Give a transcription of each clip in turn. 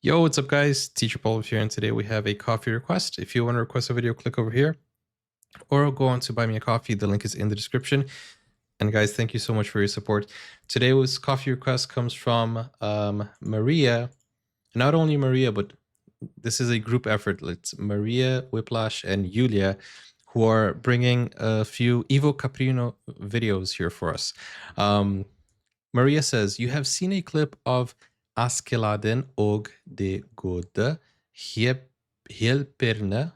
Yo, what's up guys? Teacher Paul here, and today we have a coffee request. If you want to request a video, click over here or go on to buy me a coffee. The link is in the description. And guys, thank you so much for your support. Today's coffee request comes from Maria. Not only Maria, but this is a group effort. It's Maria, Whiplash, and Julia who are bringing a few Ivo Caprino videos here for us. Maria says, you have seen a clip of Askeladden og de gode hjelperne.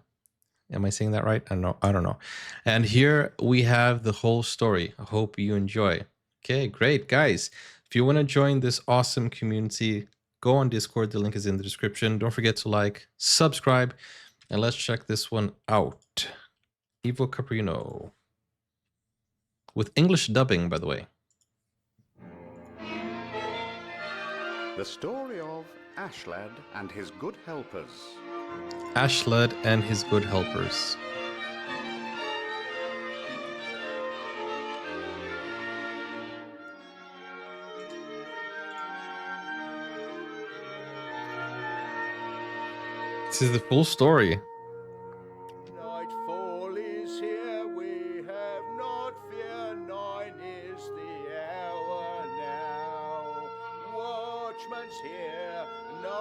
Am I saying that right? I don't know. And here we have the whole story. I hope you enjoy. Okay, great. Guys, if you want to join this awesome community, go on Discord. The link is in the description. Don't forget to like, subscribe, and let's check this one out. Ivo Caprino. With English dubbing, by the way. The story of Askeladden and his good helpers. Askeladden and his good helpers. This is the full story. Nightfall is here, we have not fear, 9 is the hour now. Watchman's here, 9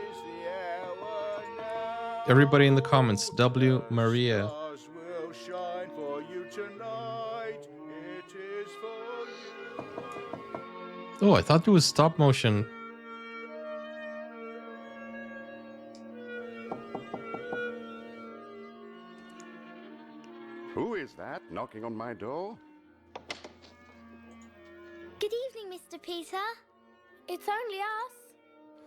is the hour now. Everybody in the comments, W Maria. Stars will shine for you tonight, it is for you. Oh, I thought it was stop motion. Who is that knocking on my door? Good evening, Mr. Peter. It's only us.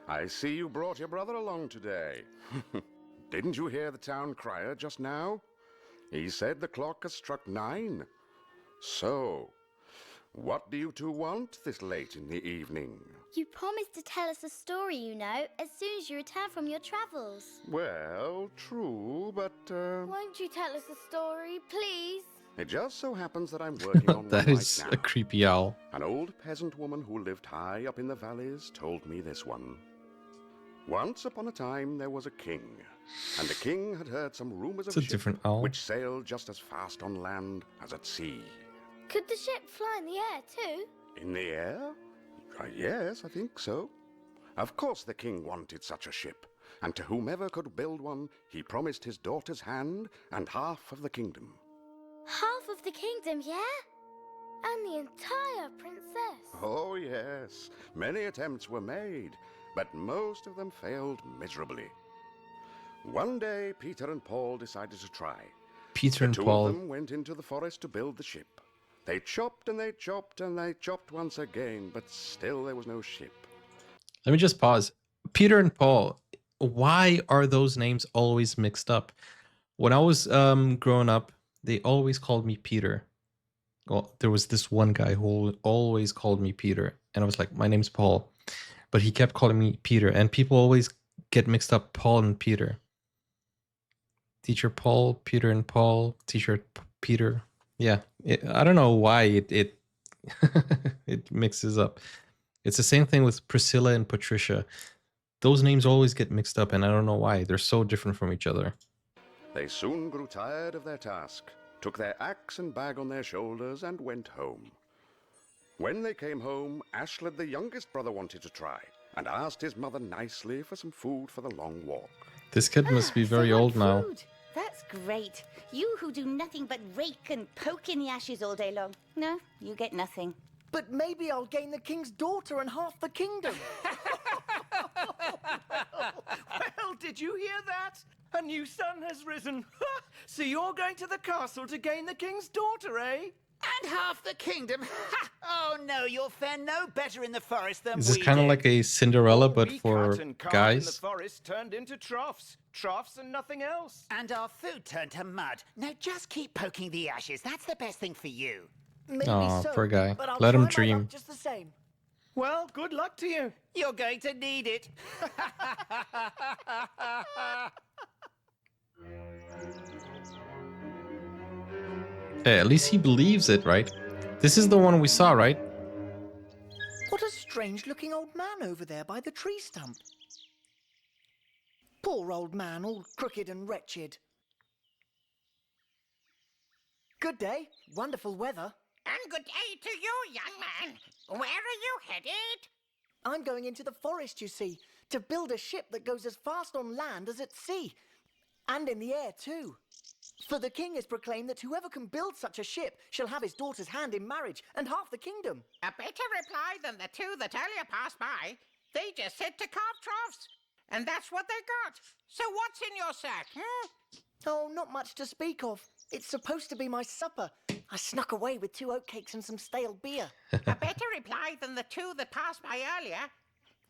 I see you brought your brother along today. Didn't you hear the town crier just now? He said the clock has struck 9. So, what do you two want this late in the evening? You promised to tell us a story, you know, as soon as you return from your travels. Well, true, but Won't you tell us a story, please? it just so happens that I'm working on That one is right a now. creepy owl. An old peasant woman who lived high up in the valleys told me this one. Once upon a time there was a king, and the king had heard some rumors It's of a a different ship owl. which sailed just as fast on land as at sea. Could the ship fly in the air too? In the air? Yes, I think so. Of course the king wanted such a ship, and to whomever could build one, he promised his daughter's hand and half of the kingdom. Half of the kingdom, yeah? And the entire princess. Oh, yes. Many attempts were made, but most of them failed miserably. One day, Peter and Paul decided to try. Peter The and two Paul. of them went into the forest to build the ship. They chopped and they chopped and they chopped once again, but still there was no ship. Let me just pause. Peter and Paul. Why are those names always mixed up? When I was growing up, they always called me Peter. Well, there was this one guy who always called me Peter, and I was like, my name's Paul, but he kept calling me Peter, and people always get mixed up Paul and Peter. Teacher Paul, Peter and Paul, teacher Peter. Yeah, I don't know why it it mixes up. It's the same thing with Priscilla and Patricia. Those names always get mixed up, and I don't know why. They're so different from each other. They soon grew tired of their task, took their axe and bag on their shoulders, and went home. When they came home, Askeladden, the youngest brother, wanted to try, and asked his mother nicely for some food for the long walk. This kid must be very They want old now. food. That's great. You who do nothing but rake and poke in the ashes all day long. No, you get nothing. But maybe I'll gain the king's daughter and half the kingdom. Well, did you hear that? A new sun has risen. So you're going to the castle to gain the king's daughter, eh? And half the kingdom. Oh no, you'll fare no better in the forest than Is this we kind of did. like a Cinderella, but We for cut and carved in the guys? forest turned into troughs and nothing else. And our food turned to mud. Now just keep poking the ashes. That's the best thing for you. Maybe Aw, so, poor guy. but I'll Let him try my luck dream. just the same. Well, good luck to you. You're going to need it. Hey, at least he believes it, right? This is the one we saw, right? What a strange-looking old man over there by the tree stump. Poor old man, all crooked and wretched. Good day. Wonderful weather. And good day to you, young man. Where are you headed? I'm going into the forest, you see, to build a ship that goes as fast on land as at sea. And in the air, too. For the king has proclaimed that whoever can build such a ship shall have his daughter's hand in marriage and half the kingdom. A better reply than the two that earlier passed by. They just said to carve troughs, and that's what they got. So what's in your sack, Oh, not much to speak of. It's supposed to be my supper. I snuck away with 2 oatcakes and some stale beer. A better reply than the two that passed by earlier.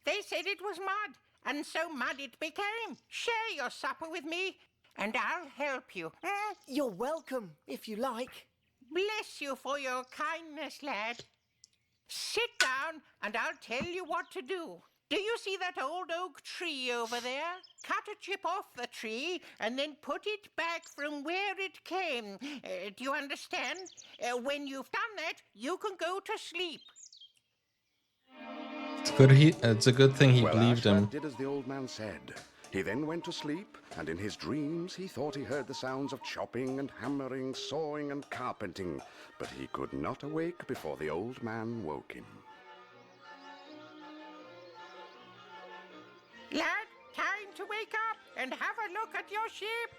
They said it was mud, and so mud it became. Share your supper with me, and I'll help you. You're welcome, if you like. Bless you for your kindness, lad. Sit down, and I'll tell you what to do. Do you see that old oak tree over there? Cut a chip off the tree, and then put it back from where it came. Do you understand? When you've done that, you can go to sleep. It's a good thing he Well, believed him. Askeladden did as the old man said. He then went to sleep, and in his dreams he thought he heard the sounds of chopping and hammering, sawing and carpenting, but he could not awake before the old man woke him. Lad, time to wake up and have a look at your ship.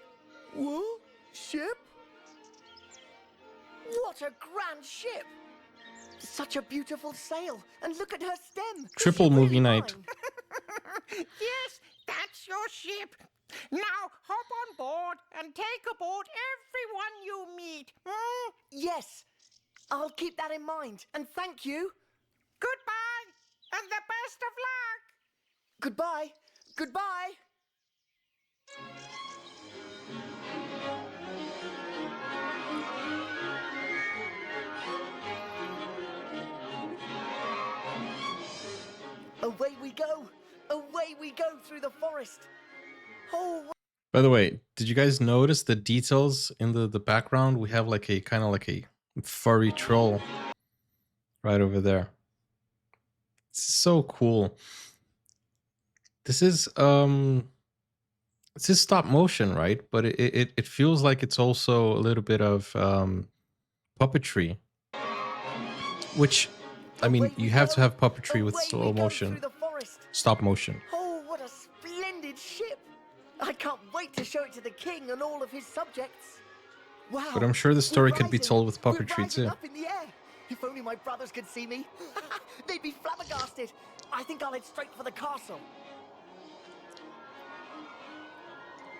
What? Ship? What a grand ship! Such a beautiful sail, and look at her stem. Is Triple she movie really night. mine? Yes, that's your ship. Now hop on board and take aboard everyone you meet. Yes, I'll keep that in mind, and thank you. Goodbye, and the best of luck. Goodbye. Goodbye. Away we go. Away we go through the forest. Oh, By the way, did you guys notice the details in the background? We have like a kind of like a furry troll right over there. It's so cool. This is stop motion, right? But it feels like it's also a little bit of puppetry, which I mean, you have to have puppetry with slow motion, stop motion. Oh, what a splendid ship! I can't wait to show it to the king and all of his subjects. Wow! But I'm sure the story we're could be rising. told with We're puppetry rising too. up in the air. If only my brothers could see me, they'd be flabbergasted. I think I'll head straight for the castle.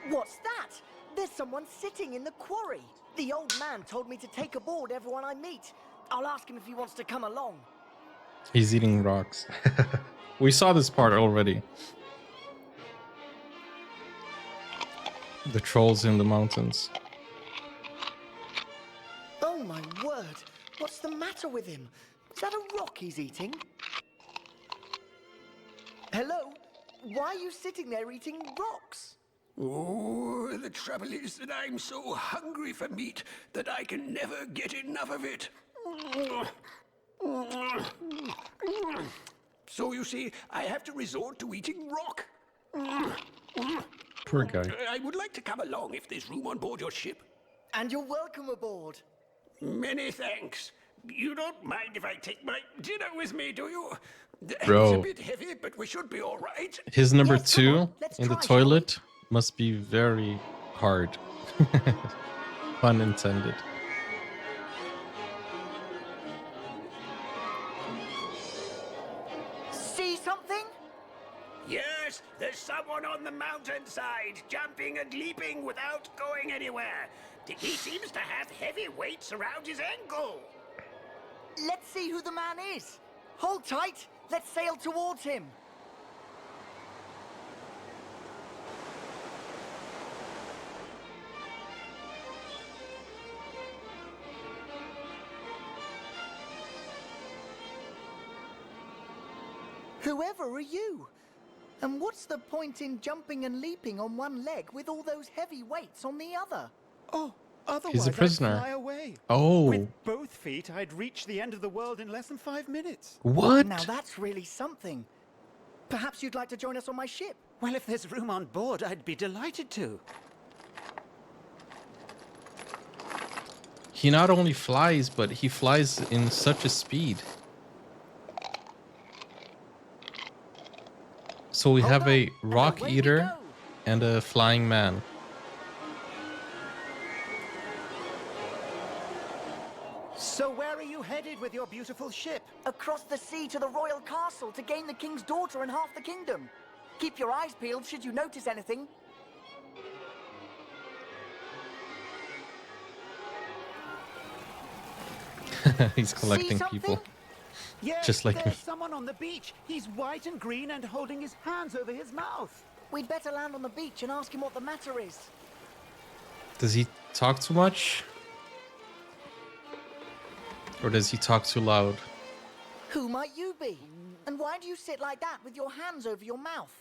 What's that? There's someone sitting in the quarry. The old man told me to take aboard everyone I meet. I'll ask him if he wants to come along. He's eating rocks. We saw this part already. The trolls in the mountains. Oh my word! What's the matter with him? Is that a rock he's eating? Hello? Why are you sitting there eating rocks? Oh, the trouble is that I'm so hungry for meat that I can never get enough of it. So you see, I have to resort to eating rock. Poor guy. I would like to come along if there's room on board your ship. And you're welcome aboard. Many thanks. You don't mind if I take my dinner with me, do you? Bro. It's a bit heavy, but we should be all right. His number Yes, come 2 on, let's in the try, shall we? toilet must be very hard. Pun intended. See something? Yes, there's someone on the mountainside, jumping and leaping without going anywhere. He seems to have heavy weights around his ankle. Let's see who the man is. Hold tight. Let's sail towards him. Whoever are you? And what's the point in jumping and leaping on one leg with all those heavy weights on the other? Oh, otherwise prisoner. I'd fly away. Oh, With both feet, I'd reach the end of the world in less than 5 minutes. what? Now that's really something. Perhaps you'd like to join us on my ship. Well, if there's room on board, I'd be delighted to. He not only flies, but he flies in such a speed. So we have a rock eater and a flying man. So where are you headed with your beautiful ship? Across the sea to the royal castle to gain the king's daughter and half the kingdom. Keep your eyes peeled should you notice anything. He's collecting people. Yes, Just like there's me. someone on the beach. He's white and green and holding his hands over his mouth. We'd better land on the beach and ask him what the matter is. Does he talk too much? Or does he talk too loud? Who might you be? And why do you sit like that with your hands over your mouth?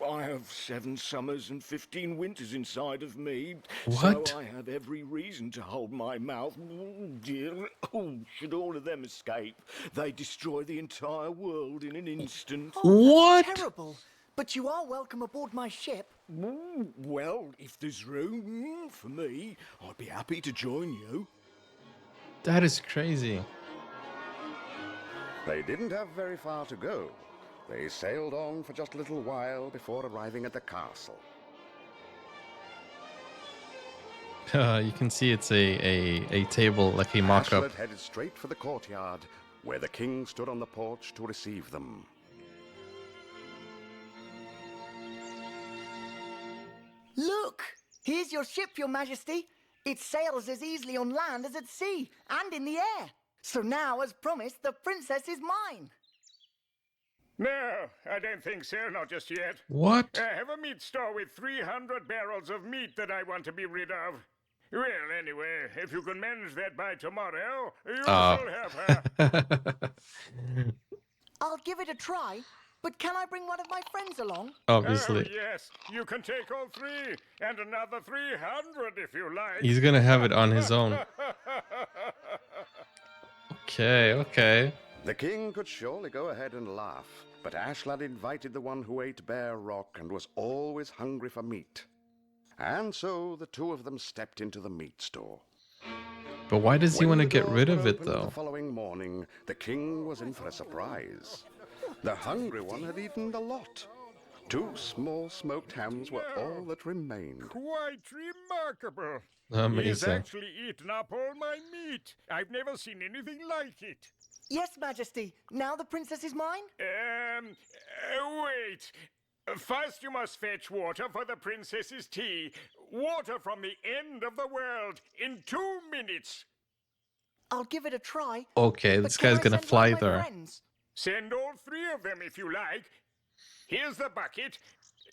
I have 7 summers and 15 winters inside of me. What? So I have every reason to hold my mouth. Dear, should all of them escape, they destroy the entire world in an instant. What? Terrible. But you are welcome aboard my ship. Well, if there's room for me, I'd be happy to join you. That is crazy. They didn't have very far to go. They sailed on for just a little while before arriving at the castle. You can see it's a table, like a mock-up. Askeladden headed straight for the courtyard, where the king stood on the porch to receive them. Look! Here's your ship, your majesty. It sails as easily on land as at sea, and in the air. So now, as promised, the princess is mine. No, I don't think so, not just yet. What? I have a meat store with 300 barrels of meat that I want to be rid of. Well, anyway, if you can manage that by tomorrow, you shall have her. I'll give it a try, but can I bring one of my friends along? Obviously. Oh, yes, you can take all 3, and another 300 if you like. He's gonna have it on his own. Okay. The king could surely go ahead and laugh, but Askeladden invited the one who ate bare rock and was always hungry for meat. And so the two of them stepped into the meat store. But why does he When want to the get doors rid were of it, opened though? The following morning, the king was in for a surprise. The hungry one had eaten a lot. 2 small smoked hams were all that remained. Quite remarkable. He's Amazing. actually eaten up all my meat. I've never seen anything like it. Yes, majesty. Now the princess is mine? Wait. First you must fetch water for the princess's tea. Water from the end of the world in 2 minutes. I'll give it a try. Okay, but this can guy's I gonna send one fly of my there. friends? Send all 3 of them if you like. Here's the bucket.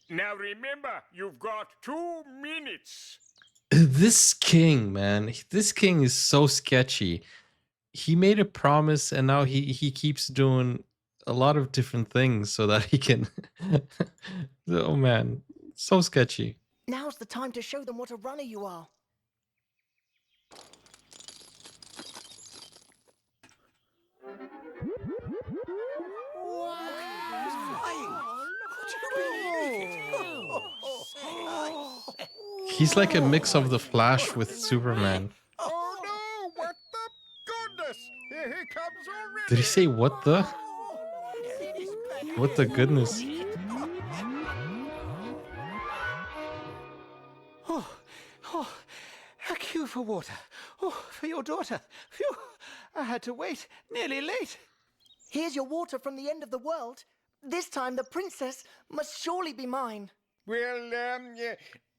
Now remember, you've got 2 minutes. This king, man. This king is so sketchy. He made a promise and now he keeps doing a lot of different things so that he can... Oh, man. So sketchy. Now's the time to show them what a runner you are. He's like a mix of the Flash with Superman. Oh no, what the goodness! Here he comes already! Did he say what the? What the goodness? A queue for water. Oh, for your daughter. Phew, I had to wait. Nearly late. Here's your water from the end of the world. This time the princess must surely be mine. Well,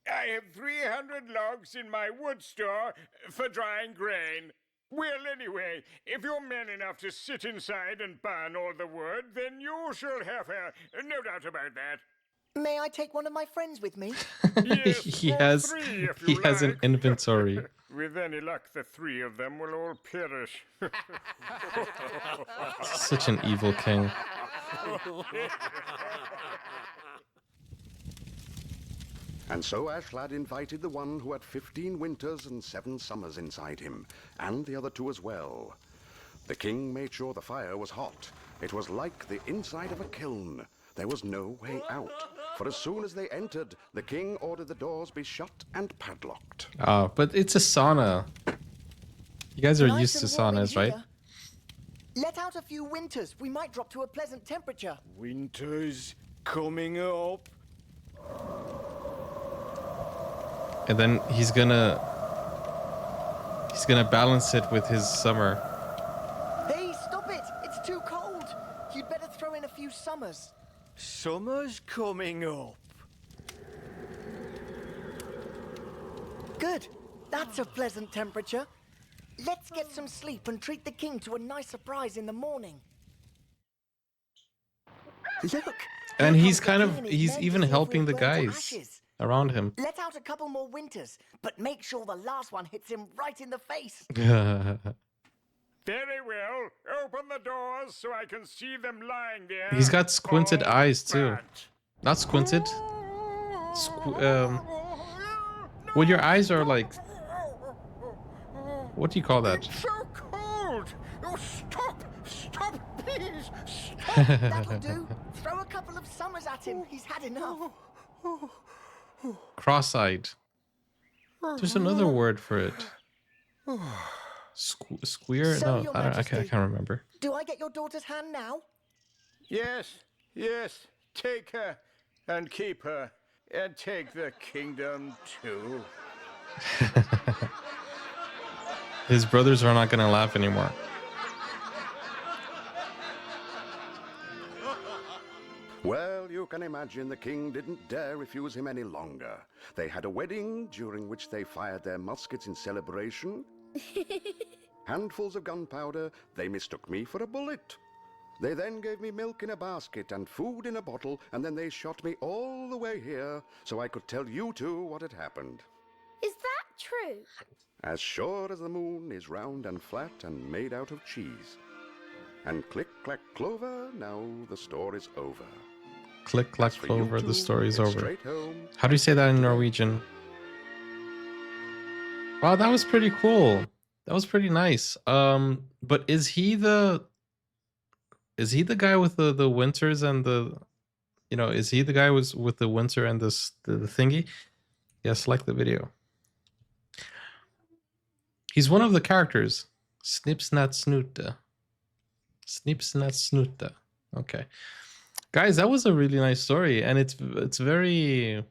I have 300 logs in my wood store for drying grain. Well, anyway, if you're man enough to sit inside and burn all the wood, then you shall have her. No doubt about that. May I take one of my friends with me? Yes, he or has 3 if you an like. inventory. With any luck, the 3 of them will all perish. Such an evil king. And so Askeladden invited the one who had 15 winters and 7 summers inside him, and the other 2 as well. The king made sure the fire was hot. It was like the inside of a kiln. There was no way out. for as soon as they entered, the king ordered the doors be shut and padlocked. But it's a sauna. You guys are Nice used to and warm in saunas, right? here. Let out a few winters. We might drop to a pleasant temperature. Winter's coming up. And then he's gonna balance it with his summer. Hey, stop it! It's too cold. You'd better throw in a few summers. Summer's coming up. Good. That's a pleasant temperature. Let's get some sleep and treat the king to a nice surprise in the morning. Look. And here he's comes the kind king of, and his he's men even to see if helping the we've burned to guys ashes. around him. Let out a couple more winters, but make sure the last one hits him right in the face. Very well. Open the doors so I can see them lying there. He's got squinted all eyes too. fat. Not squinted. When your eyes are like, what do you call that? It's so cold. Oh, stop! Stop, please! That'll do. Throw a couple of summers at him. He's had enough. Cross-eyed. There's another word for it. Squeer? So, No, Your I Majesty, can't remember. Do I get your daughter's hand now? Yes, yes. Take her and keep her and take the kingdom too. His brothers are not gonna laugh anymore. Well, you can imagine the king didn't dare refuse him any longer. They had a wedding, during which they fired their muskets in celebration. Handfuls of gunpowder, they mistook me for a bullet. They then gave me milk in a basket and food in a bottle, and then they shot me all the way here, so I could tell you two what had happened. Is that true? As sure as the moon is round and flat and made out of cheese. And click, clack, clover, now the story's over. Click, clack, As for you clover, the two, story's it's over. straight home. How do you say that in Norwegian? Wow, that was pretty cool. That was pretty nice. But is he the guy with the winters and the, you know, is he the guy with the winter and the thingy? Yes, like the video. He's one of the characters. Snip, snat, snoote. Snip, snat, snoote. Okay. Guys, that was a really nice story, and it's very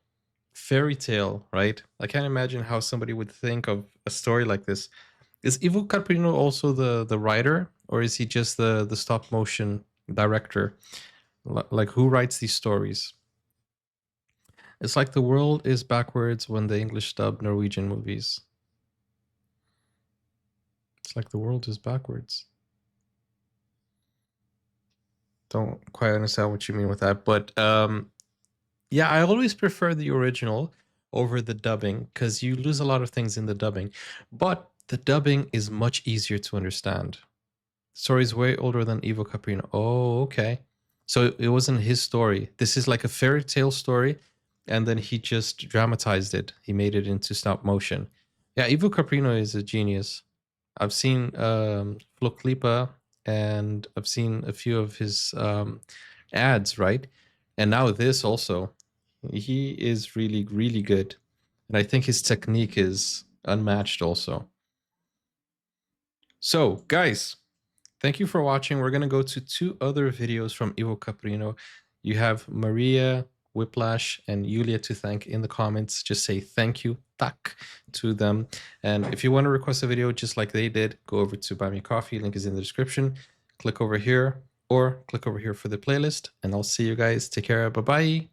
fairy tale, right? I can't imagine how somebody would think of a story like this. Is Ivo Caprino also the writer, or is he just the stop motion director? Like, who writes these stories? It's like the world is backwards when the English dub Norwegian movies. It's like the world is backwards. Don't quite understand what you mean with that, but yeah, I always prefer the original over the dubbing because you lose a lot of things in the dubbing, but the dubbing is much easier to understand. The story is way older than Ivo Caprino. Oh, okay. So it wasn't his story. This is like a fairy tale story, and then he just dramatized it. He made it into stop motion. Yeah, Ivo Caprino is a genius. I've seen Floklipa, and I've seen a few of his ads, right? And now this also. He is really, really good. And I think his technique is unmatched also. So, guys, thank you for watching. We're going to go to 2 other videos from Ivo Caprino. You have Maria, Whiplash, and Julia to thank in the comments. Just say thank you, tak, to them. And if you want to request a video just like they did, go over to Buy Me Coffee. Link is in the description. Click over here or click over here for the playlist. And I'll see you guys. Take care. Bye-bye.